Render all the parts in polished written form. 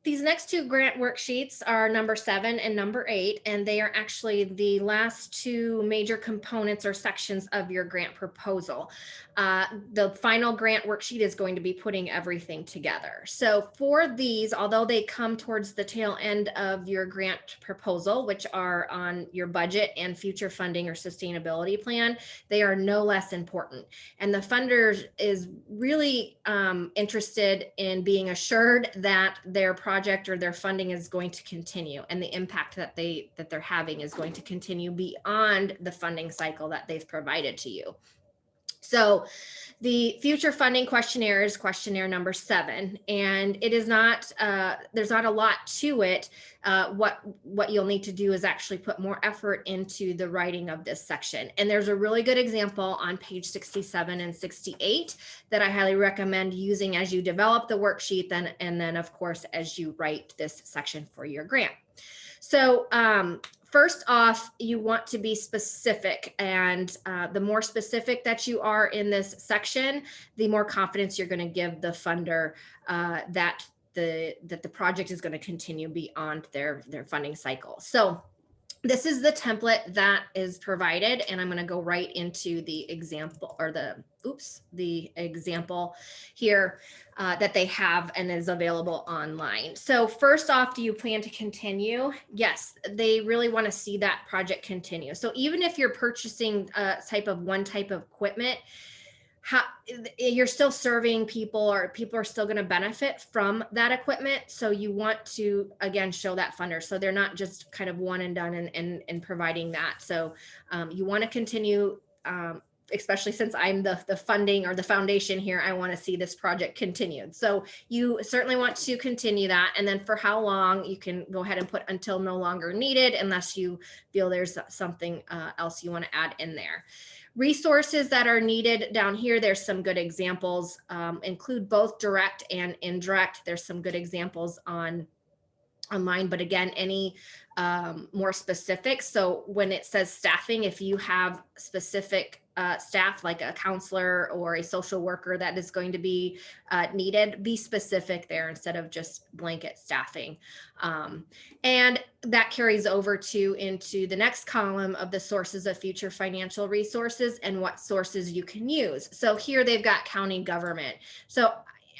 These next two grant worksheets are number 7 and number 8, and they are actually the last two major components or sections of your grant proposal. The final grant worksheet is going to be putting everything together. So for these, although they come towards the tail end of your grant proposal, which are on your budget and future funding or sustainability plan, they are no less important. And the funder is really interested in being assured that their project or their funding is going to continue, and the impact that they're having is going to continue beyond the funding cycle that they've provided to you. So the future funding questionnaire is questionnaire number 7, and it is not, there's not a lot to it. What you'll need to do is actually put more effort into the writing of this section. And there's a really good example on page 67 and 68 that I highly recommend using as you develop the worksheet, and then of course, as you write this section for your grant. So first off, you want to be specific, and the more specific that you are in this section, the more confidence you're going to give the funder that the project is going to continue beyond their funding cycle. So this is the template that is provided, and I'm going to go right into the example, or the example here that they have and is available online. So first off, do you plan to continue? Yes, they really want to see that project continue. So even if you're purchasing one type of equipment, you're still serving people, or people are still going to benefit from that equipment. So you want to, again, show that funder, so they're not just kind of one and done and providing that. So you want to continue, especially since I'm the funding or the foundation here. I want to see this project continued. So you certainly want to continue that. And then for how long, you can go ahead and put until no longer needed, unless you feel there's something else you want to add in there. Resources that are needed down here, there's some good examples, include both direct and indirect. There's some good examples online, but again, any more specific. So when it says staffing, if you have specific staff, like a counselor or a social worker that is going to be needed, be specific there instead of just blanket staffing. And that carries over into the next column of the sources of future financial resources and what sources you can use. So here they've got county government. So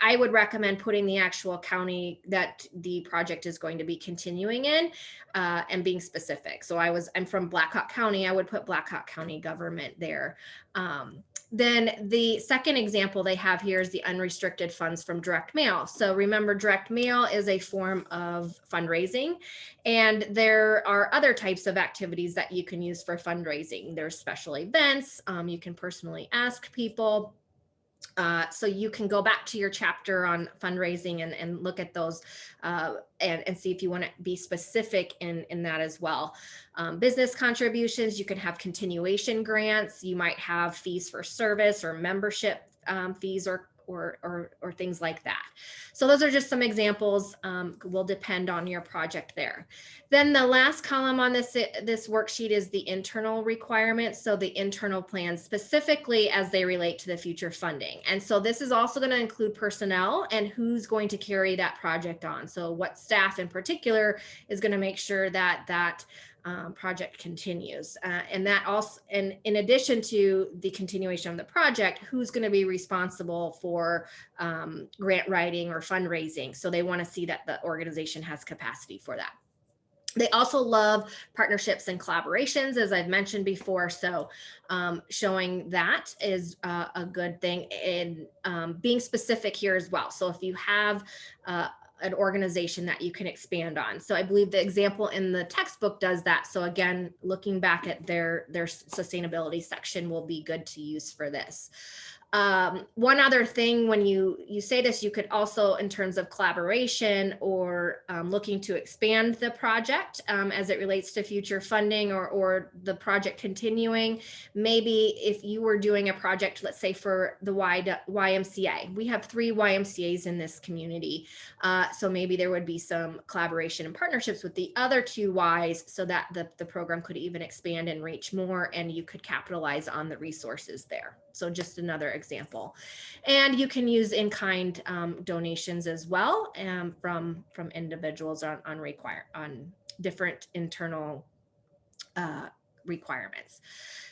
I would recommend putting the actual county that the project is going to be continuing in, and being specific. So I'm from Blackhawk County. I would put Blackhawk County government there. Then the second example they have here is the unrestricted funds from direct mail. So remember, direct mail is a form of fundraising, and there are other types of activities that you can use for fundraising. There's special events. You can personally ask people. So you can go back to your chapter on fundraising and look at those and see if you want to be specific in that as well. Business contributions, you can have continuation grants. You might have fees for service or membership fees or things like that. So those are just some examples. Will depend on your project there. Then the last column on this worksheet is the internal requirements. So the internal plans, specifically as they relate to the future funding. And so this is also going to include personnel and who's going to carry that project on. So what staff in particular is going to make sure that project continues. And that also, and in addition to the continuation of the project, who's going to be responsible for grant writing or fundraising. So they want to see that the organization has capacity for that. They also love partnerships and collaborations, as I've mentioned before. So showing that is a good thing, and being specific here as well. So if you have an organization that you can expand on. So I believe the example in the textbook does that. So again, looking back at their sustainability section will be good to use for this. One other thing, when you say this, you could also, in terms of collaboration or looking to expand the project as it relates to future funding or the project continuing, maybe if you were doing a project, let's say for the YMCA, we have 3 YMCAs in this community. So maybe there would be some collaboration and partnerships with the other 2 Ys so that the program could even expand and reach more, and you could capitalize on the resources there. So just another example. And you can use in-kind donations as well, from individuals on different internal requirements.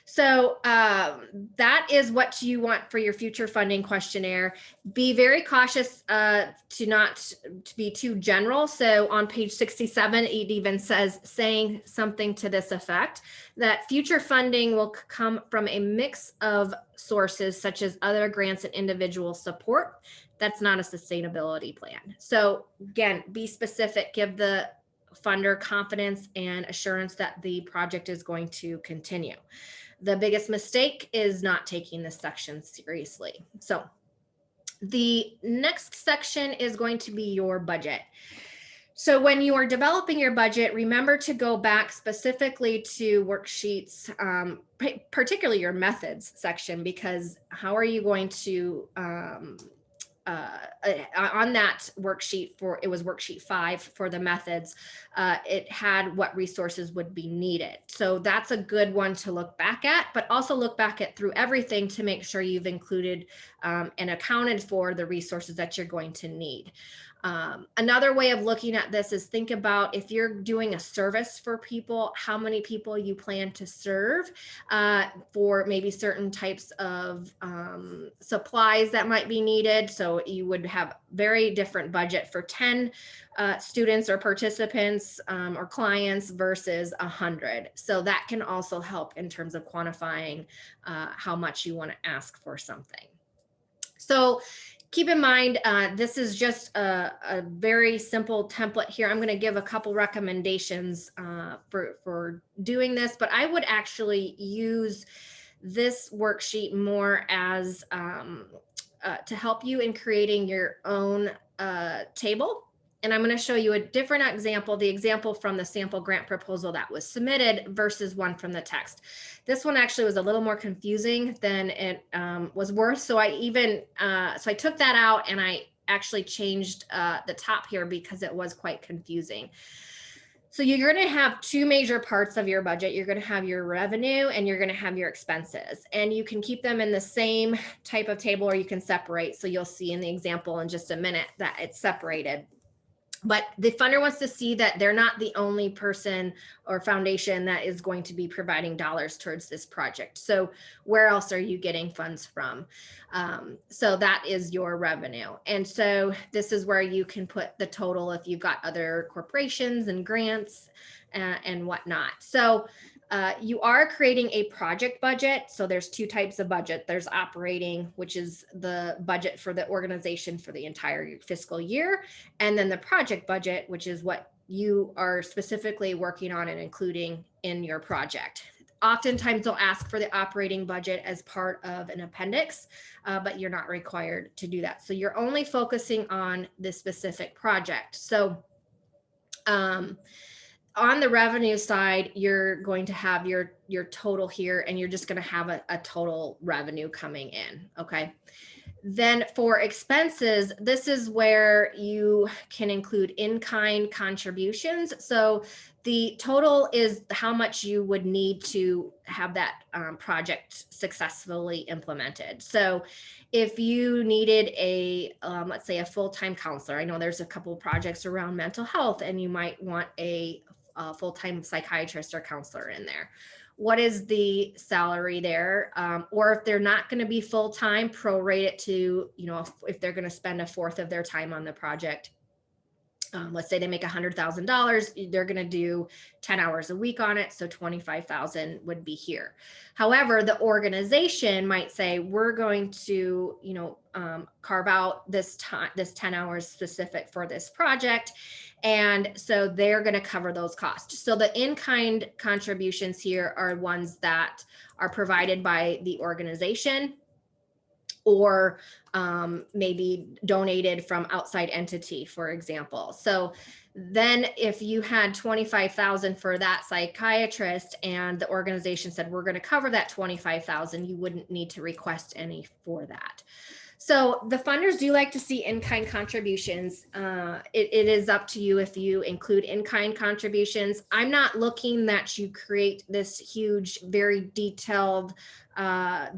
So that is what you want for your future funding questionnaire. Be very cautious to not to be too general. So on page 67, it even says, saying something to this effect, that future funding will come from a mix of sources such as other grants and individual support. That's not a sustainability plan. So again, be specific, give the funder confidence and assurance that the project is going to continue. The biggest mistake is not taking this section seriously. So the next section is going to be your budget. So when you are developing your budget, remember to go back specifically to worksheets, particularly your methods section, because how are you going to on that worksheet, it was worksheet 5 for the methods, it had what resources would be needed. So that's a good one to look back at, but also look back at through everything to make sure you've included and accounted for the resources that you're going to need. Another way of looking at this is think about if you're doing a service for people, how many people you plan to serve for maybe certain types of supplies that might be needed. So you would have very different budget for 10 students or participants or clients versus 100. So that can also help in terms of quantifying how much you want to ask for something. So keep in mind, this is just a very simple template here. I'm going to give a couple recommendations for doing this, but I would actually use this worksheet more as to help you in creating your own table. And I'm going to show you a different example, the example from the sample grant proposal that was submitted versus one from the text. This one actually was a little more confusing than it was worth. So I took that out and I actually changed the top here because it was quite confusing. So you're going to have two major parts of your budget. You're going to have your revenue and you're going to have your expenses. And you can keep them in the same type of table or you can separate. So you'll see in the example in just a minute that it's separated. But the funder wants to see that they're not the only person or foundation that is going to be providing dollars towards this project. So where else are you getting funds from? So that is your revenue. And so this is where you can put the total if you've got other corporations and grants and whatnot. So you are creating a project budget. So there's two types of budget. There's operating, which is the budget for the organization for the entire fiscal year. And then the project budget, which is what you are specifically working on and including in your project. Oftentimes they'll ask for the operating budget as part of an appendix, but you're not required to do that. So you're only focusing on this specific project. So on the revenue side, you're going to have your total here, and you're just going to have a total revenue coming in. Okay. Then for expenses, this is where you can include in-kind contributions. So the total is how much you would need to have that project successfully implemented. So if you needed let's say a full-time counselor, I know there's a couple of projects around mental health and you might want a full-time psychiatrist or counselor in there. What is the salary there? Or if they're not going to be full-time, prorate it to, if they're going to spend a fourth of their time on the project. Let's say they make $100,000, they're going to do 10 hours a week on it. So 25,000 would be here. However, the organization might say, we're going to, carve out this 10 hours specific for this project. And so they're going to cover those costs. So the in-kind contributions here are ones that are provided by the organization or maybe donated from outside entity, for example. So then if you had 25,000 for that psychiatrist and the organization said, we're going to cover that 25,000, you wouldn't need to request any for that. So the funders do like to see in-kind contributions. It is up to you if you include in-kind contributions. I'm not looking that you create this huge, very detailed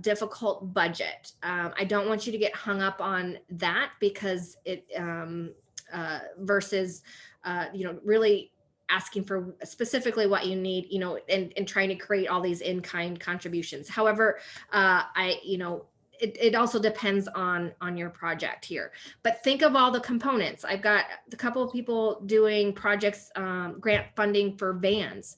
difficult budget. I don't want you to get hung up on that, because it versus really asking for specifically what you need, and trying to create all these in-kind contributions. However, it also depends on your project here. But think of all the components. I've got a couple of people doing projects, grant funding for vans,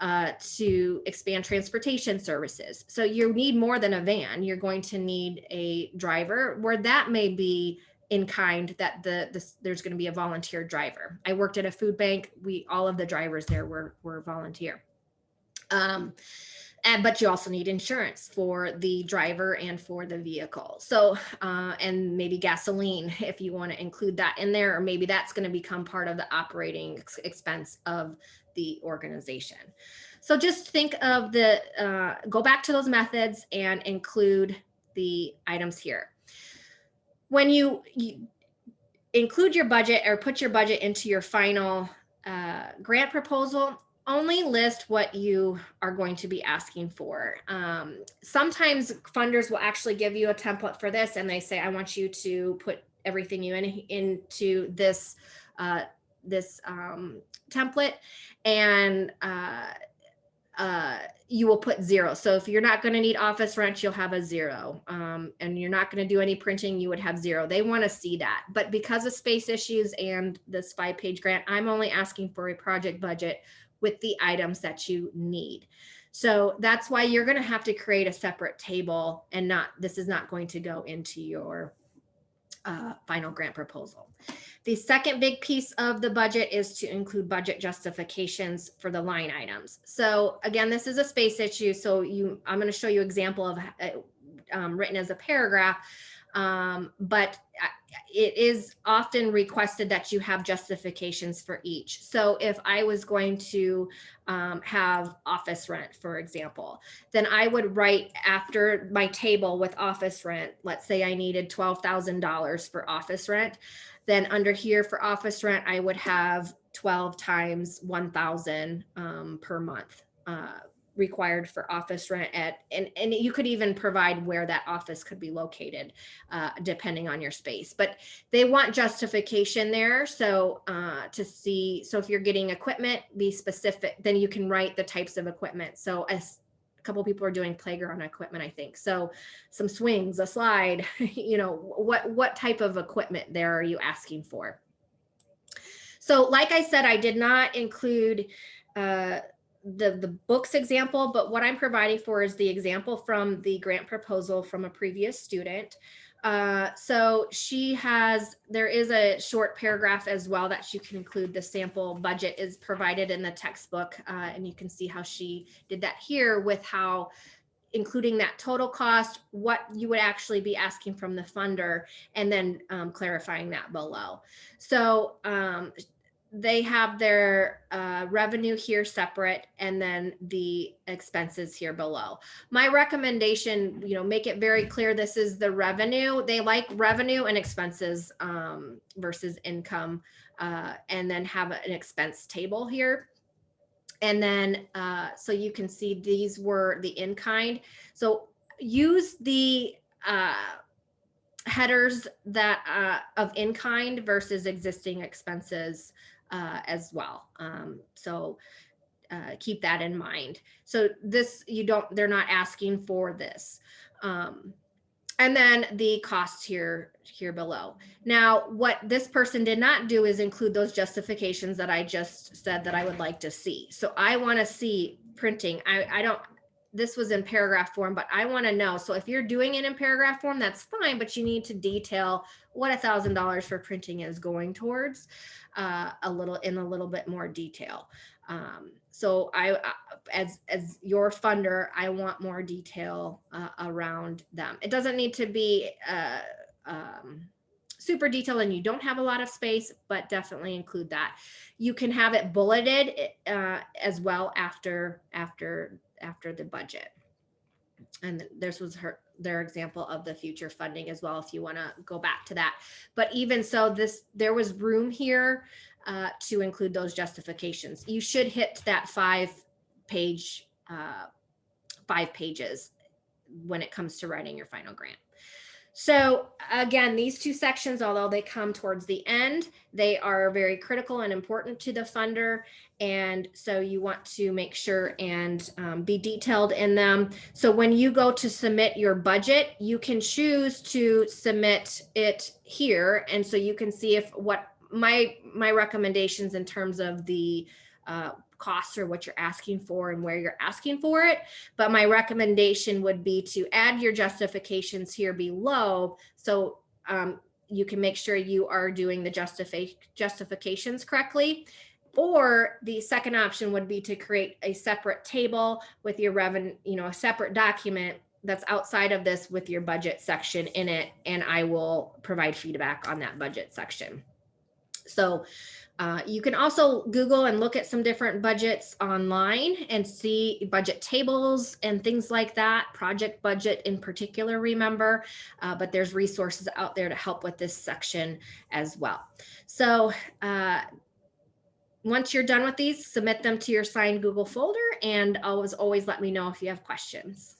to expand transportation services. So you need more than a van. You're going to need a driver, where that may be in kind, that there's going to be a volunteer driver. I worked at a food bank. All of the drivers there were volunteer. But you also need insurance for the driver and for the vehicle. So, and maybe gasoline, if you want to include that in there, or maybe that's going to become part of the operating expense of the organization. So just think of go back to those methods and include the items here. When you include your budget or put your budget into your final grant proposal, only list what you are going to be asking for. Sometimes funders will actually give you a template for this, and they say, I want you to put everything into this template, and you will put 0. So if you're not going to need office rent, you'll have a 0. And you're not going to do any printing, you would have 0. They want to see that. But because of space issues and this 5-page grant, I'm only asking for a project budget with the items that you need. So that's why you're going to have to create a separate table, and this is not going to go into your final grant proposal. The second big piece of the budget is to include budget justifications for the line items. So again, this is a space issue. So I'm going to show you an example of written as a paragraph, but it is often requested that you have justifications for each. So if I was going to have office rent, for example, then I would write after my table with office rent, let's say I needed $12,000 for office rent. Then under here for office rent, I would have 12 times 1,000 per month required for office rent and you could even provide where that office could be located depending on your space. But they want justification there. So to see, so if you're getting equipment, be specific, then you can write the types of equipment. So a couple people are doing playground equipment, I think. So some swings, a slide, what type of equipment there are you asking for? So like I said, I did not include the books example, but what I'm providing for is the example from the grant proposal from a previous student. So there is a short paragraph as well that you can include. The sample budget is provided in the textbook, and you can see how she did that here with how including that total cost, what you would actually be asking from the funder, and then clarifying that below. So they have their revenue here separate, and then the expenses here below. My recommendation, make it very clear this is the revenue. They like revenue and expenses versus income, and then have an expense table here. And then so you can see these were the in-kind. So use the headers that of in-kind versus existing expenses as well. So keep that in mind. So this, they're not asking for this. And then the costs here below. Now, what this person did not do is include those justifications that I just said that I would like to see. So I want to see printing. This was in paragraph form, but I want to know. So if you're doing it in paragraph form, that's fine, but you need to detail what $1,000 for printing is going towards a little bit more detail. So as your funder, I want more detail around them. It doesn't need to be super detailed and you don't have a lot of space, but definitely include that. You can have it bulleted as well after the budget. And this was their example of the future funding as well, if you want to go back to that. But even so, there was room here to include those justifications. You should hit that 5 pages. when it comes to writing your final grant. So again, these two sections, although they come towards the end, they are very critical and important to the funder. And so you want to make sure and be detailed in them. So when you go to submit your budget, you can choose to submit it here. And so you can see if what my recommendations in terms of the costs or what you're asking for and where you're asking for it. But my recommendation would be to add your justifications here below. So you can make sure you are doing the justifications correctly. Or the second option would be to create a separate table with your revenue, a separate document that's outside of this with your budget section in it. And I will provide feedback on that budget section. So you can also Google and look at some different budgets online and see budget tables and things like that, project budget in particular, remember, but there's resources out there to help with this section as well. So once you're done with these, submit them to your signed Google folder, and always let me know if you have questions.